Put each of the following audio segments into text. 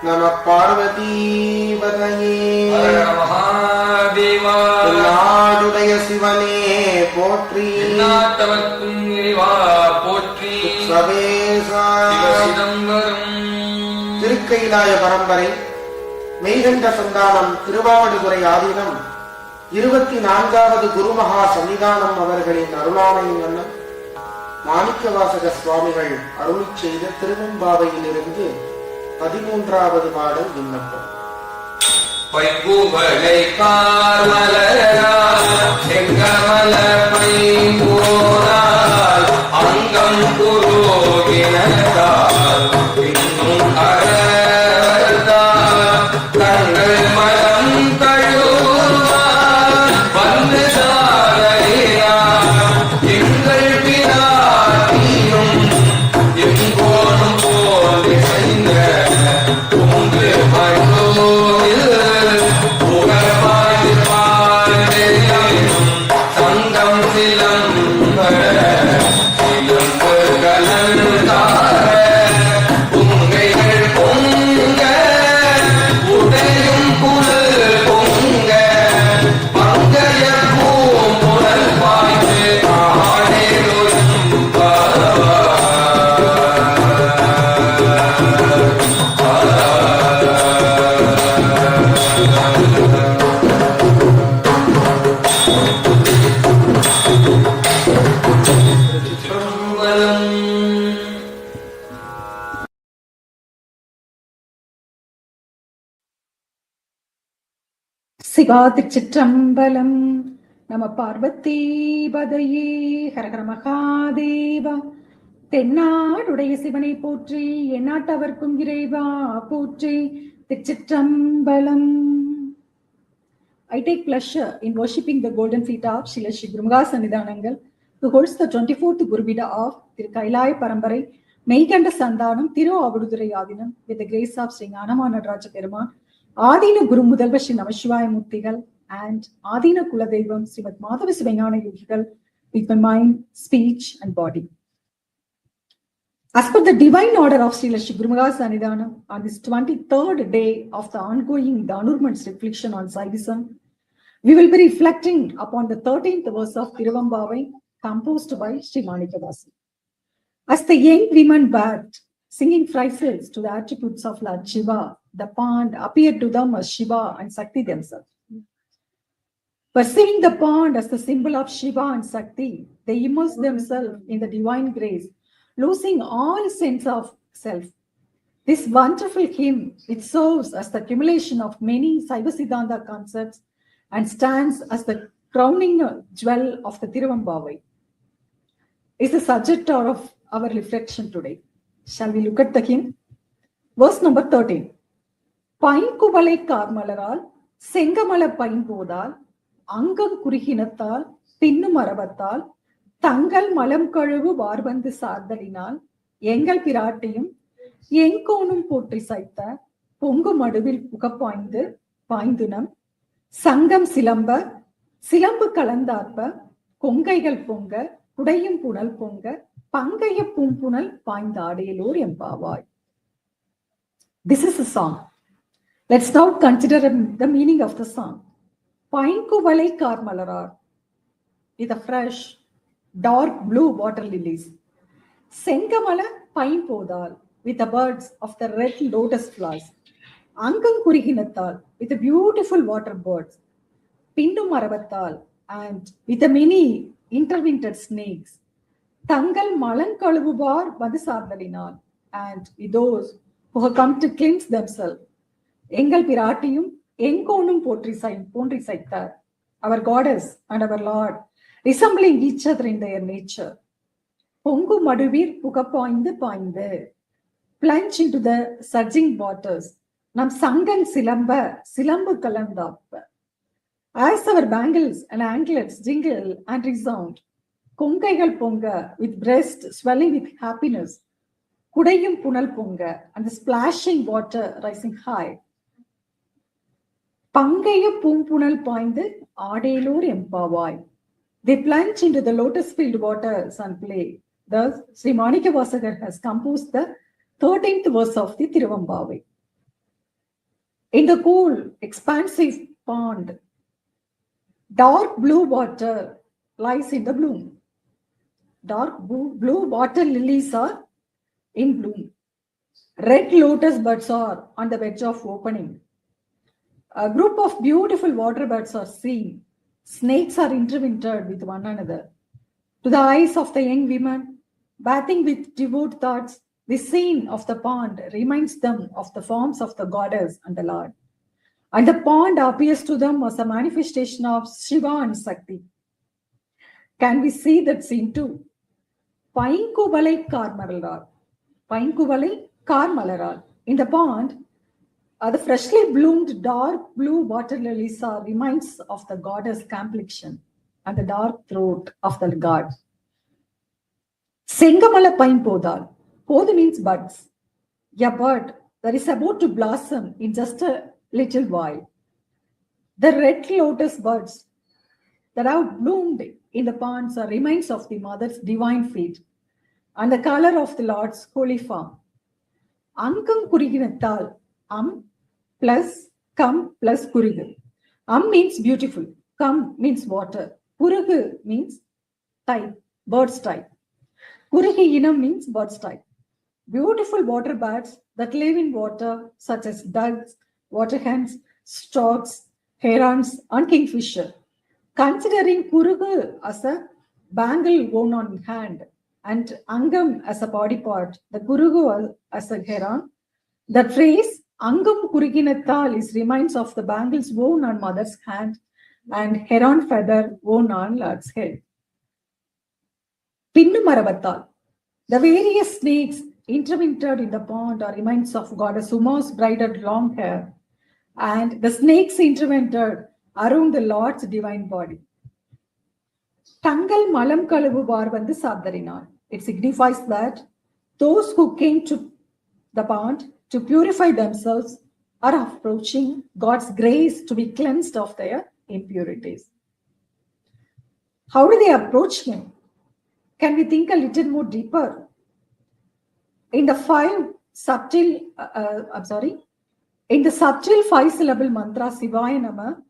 நம பார்வதீபதையே மகாதேவா. நாடுடைய சிவனே போற்றி, நாட்டவர்க்கும் இறைவா போற்றி. சிதம்பரம் திருக்கைலாய பரம்பரை மெய்கண்ட சந்தானம் திருவாவடுதுறை ஆதீனம் 24வது குரு மகா சன்னிதானம் அவர்களின் அருளாமையின் வண்ணம் மாணிக்கவாசக சுவாமிகள் அருளி செய்த திருவெம்பாவையிலிருந்து 13வது பாடல் விண்ணப்பம். பைங்குவளை கார்மலரால் செங்கமல பைங்கோரால் அங்கம் குருகினதால் இன்னும் அறதால் தங்கள் மனம் தழுவார் வந்து சாரையார் எங்கள் பிராட்டியும் எங்கோனும் போல் செய்த உங்கு மழோவில் சங்கம் சிலம்ப சிலம்பு கலந்தார பொங்கைகள் பொங்க உடையும் புல் பொங்க பங்கைய பூமுழல் பாய்ந்து ஆடேலொரும் சிவாதிச்சிற்றம்பலம். நம பார்வதீபதையே ஹரஹர மகாதேவா. தென்னாடுடைய சிவனை போற்றி, எந்நாட்டவர்க்கும் இறைவா போற்றி. திருச்சிற்றம்பலம். I take pleasure in worshipping the golden feet of Srila Sri Guru Maha Sannidhanam, who holds the 24th Guru Vida of Thirukkayilaya Parambarai, Meykanda Santhaanam, Thiruaavaduthurai Aatheenam, with the grace of Sri Gnanamanadaraja Perumal, Adheenam Guru Mudalva Sri Namashivayamurthigal, and Aatheena Kuladevam Srimat Madhava Sivanyana Yogigal, with my mind, speech, and body. As per the divine order of Srila Sri Guru Maha Sannidhanam, on this 23rd day of the ongoing Dhanurman's reflection on Saivism, we will be reflecting upon the 13th verse of Thiruvempavai, composed by Sri Manikavasi. As the young women bathed, singing phrases to the attributes of Lord Shiva, the pond appeared to them as Shiva and Sakti themselves. Perceiving the pond as the symbol of Shiva and Sakti, they immersed themselves in the divine grace, losing all sense of self. This wonderful hymn, it serves as the accumulation of many Saiva Siddhanda concepts and stands as the crowning jewel of the Thiruvempavai. Is the subject of our reflection today. Shall we look at the hymn? Verse number 13. பைங்குவளை கார்மலரால் Sengamala பைம்போதால் அங்கம் குறுகினத்தால் பின்னும் அரவத்தால் தங்கள் மலம் கழுவு வார்வந்து சார்தலினால் எங்கள் பிராட்டியும் எங்கோனும் போற்றி சைத்த பொங்கு மடுவில் புகப்பாய்ந்து பாய்ந்துனம் சங்கம் சிலம்ப சிலம்பு கலந்தார்ப்ப கொங்கைகள் பொங்க குடையும் புனல் பொங்க பங்கைய பூம்புணல் பாய்ந்தாடேலோர் எம்பாவாய். This is a song. Let's now consider the meaning of the song. பைங்குவளை கார்மலரார், with a fresh dark blue water lilies. Sengamala பைம்போதால், with the birds of the red lotus flowers. அங்கம் குறுகினத்தால், with the beautiful water birds. பின்னும் அரவத்தால், and with the many interwintered snakes. தங்கள் மலங்கழுவுவார் வந்து சார்ந்தலினால், and with those who have come to cleanse themselves. எங்கள் பிராட்டியும் எங்கோனும் போற்றி சைத்தார். Our goddess and our Lord, resembling each other in their nature. பொங்கு மடுவீர் புகப்பாய்ந்து பாய்ந்து, plunge into the surging waters. நம் சங்கம் சிலம்ப சிலம்பு கலந்தாப்ப. As our bangles and anklets jingle and resound, கொங்கைகள் பொங்க, with breast swelling with happiness. குடையும் புனல் பொங்க, and the splashing water rising high. பங்கைய பூம்புணல் பாய்ந்து ஆடேலோர் எம்பாவாய். They plunge into the lotus-filled waters and play. Thus, Sri Manikavasakar has composed the 13th verse of the Thiruvempavai. In the cool, expansive pond, dark blue water lies in the bloom. Dark blue water lilies are in bloom. Red lotus buds are on the verge of opening. A group of beautiful water birds are seen. Snakes are intermingled with one another. To the eyes of the young women, bathing with devout thoughts, the scene of the pond reminds them of the forms of the goddess and the Lord. And the pond appears to them as a manifestation of Shiva and Shakti. Can we see that scene too? Painkuvalai Karmalaral. Painkuvalai Karmalaral. In the pond, the freshly bloomed dark blue water lilies are reminds of the goddess complexion and the dark throat of the god. Sengamala Pine Podal. Poda means buds. A bud that is about to blossom in just a little while. The red lotus buds that have bloomed in the ponds are remains of the mother's divine feet and the color of the Lord's holy form. Ankam Kuriginatal, plus kam plus Kurigu. Means beautiful, kam means water, Kurigu means type, bird's type. Kurigu inam means bird's type. Beautiful water bats that live in water, such as ducks, water hens, storks, herons, and kingfisher. Considering Kurigu as a bangle worn on hand and Angam as a body part, the Kurigu as a heron, the phrase Angam Kuriginatal is reminds of the bangles worn on mother's hand and heron feather worn on Lord's head. Pinnumaravattal. The various snakes intermingled in the pond are reminders of Goddess Uma's braided long hair and the snakes intermingled around the Lord's divine body. Tangal Malam Kalavu Varvandu Sabdarinal. It signifies that those who came to the pond to purify themselves are approaching God's grace to be cleansed of their impurities. How do they approach Him? Can we think a little more deeper? In the subtle 5-syllable mantra Sivaya Nama,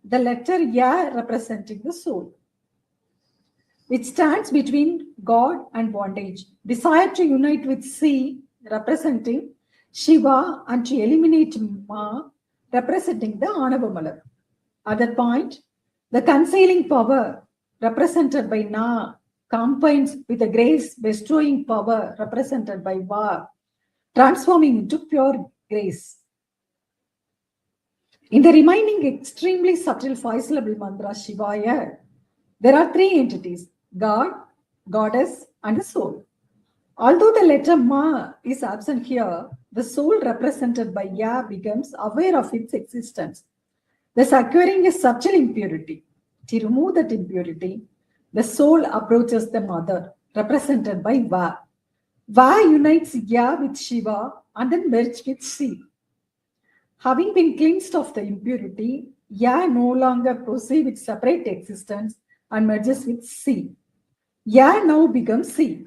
the letter Ya representing the soul, which stands between God and bondage, desire to unite with Si representing Shiva and to eliminate Ma representing the Anavamalar. At that point, the concealing power represented by Na combines with the grace bestowing power represented by Va, transforming into pure grace. In the remaining extremely subtle 5-syllable mantra Shivaya, there are 3 entities: God, Goddess, and the soul. Although the letter Ma is absent here, the soul represented by Ya becomes aware of its existence, thus acquiring a subtle impurity. To remove that impurity, the soul approaches the mother, represented by Va. Va unites Ya with Shiva and then merges with Si. Having been cleansed of the impurity, Ya no longer proceeds with separate existence and merges with Si. Ya now becomes Si.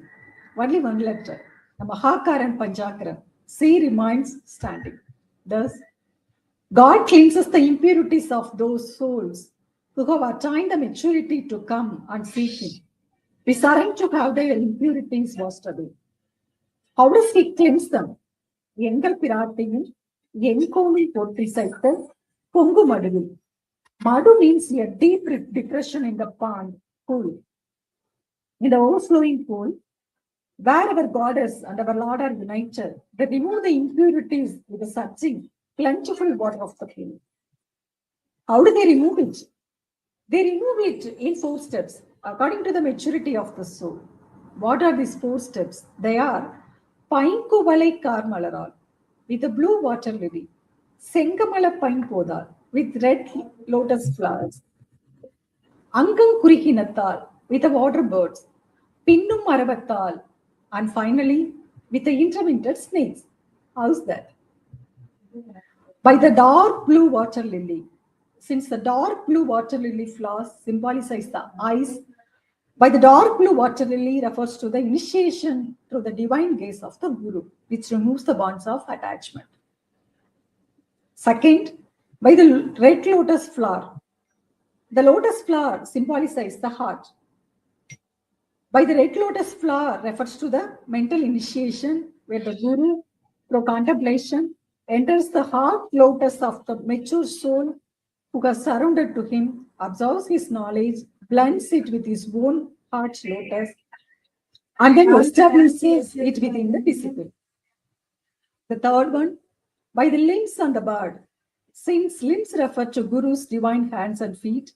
Only one letter. The Mahakara and Panchakara. Si remains standing. Thus, God cleanses the impurities of those souls who have attained the maturity to come and seek Him, desiring to have their impurities washed away. How does He cleanse them? Yengal Piratiyum, Yenkomil Potti Saitha, Kongu Maduvil. Madu means a deep depression in the pond, pool. In the overflowing pool, where our goddess and our Lord are united, they remove the impurities with the surging, plentiful water of the pool. How do they remove it? They remove it in 4 steps, according to the maturity of the soul. What are these 4 steps? They are Painkuvalai Karmalaral, with a blue water lily, Sengamala Pine Podal, with red lotus flowers, Angam Kurihinatal, with the water birds, Pinnum Maravatal, and finally with the intermingled snakes. How's that? By the dark blue water lily. Since the dark blue water lily flowers symbolizes the eyes, by the dark blue water lily refers to the initiation through the divine gaze of the Guru, which removes the bonds of attachment. Second, by the red lotus flower. The lotus flower symbolizes the heart. By the red lotus flower refers to the mental initiation where the Guru, through contemplation, enters the heart lotus of the mature soul who has surrounded to him, absorbs his knowledge, blends it with his own heart lotus, and then establishes it within the disciple. The third one, by the limbs on the bird. Since limbs refer to Guru's divine hands and feet,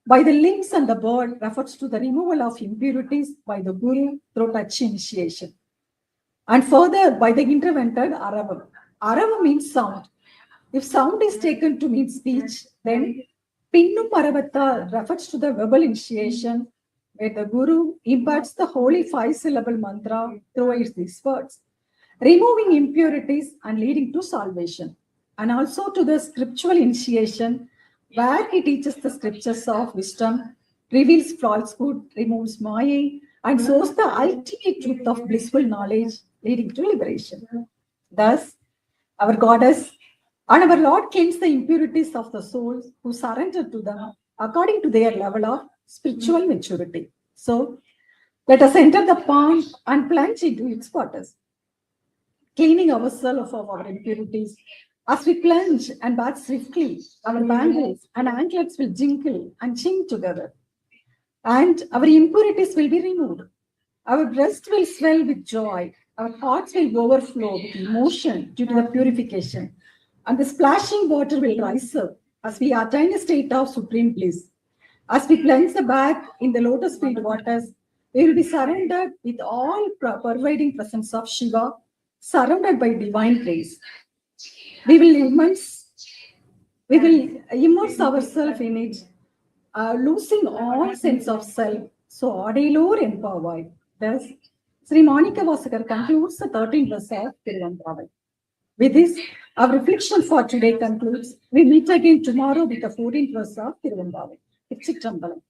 by the limbs on the bird refers to the removal of impurities by the Guru through touch initiation. And further, by the intervented Aravam. Aravam means sound. If sound is taken to mean speech, then Pinnum Paravatta refers to the verbal initiation, where the Guru imparts the holy 5-syllable mantra through these words, removing impurities and leading to salvation. And also to the scriptural initiation, where he teaches the scriptures of wisdom, reveals falsehood, removes Maya, and shows the ultimate truth of blissful knowledge, leading to liberation. Thus, our goddess and our Lord cleanse the impurities of the souls who surrender to them according to their level of spiritual maturity. So, let us enter the pond and plunge into its waters, cleaning ourselves of our impurities. As we plunge and bathe swiftly, our bangles and anklets will jingle and chink together, and our impurities will be removed. Our breast will swell with joy, our hearts will overflow with emotion due to the purification, and the splashing water will rise up as we attain a state of supreme bliss. As we plunge the back in the lotus-filled waters, we will be surrendered with all pervading presence of Shiva, surrounded by divine grace. We will immerse ourselves in it, losing all sense of self. So, Thiruvempavai. Thus, Sri Manika Vasakar concludes the 13th verse of Thiruvempavai. With this, our reflection for today concludes. We meet again tomorrow with the 14th verse of Thiruvempavai. Chitrambalam.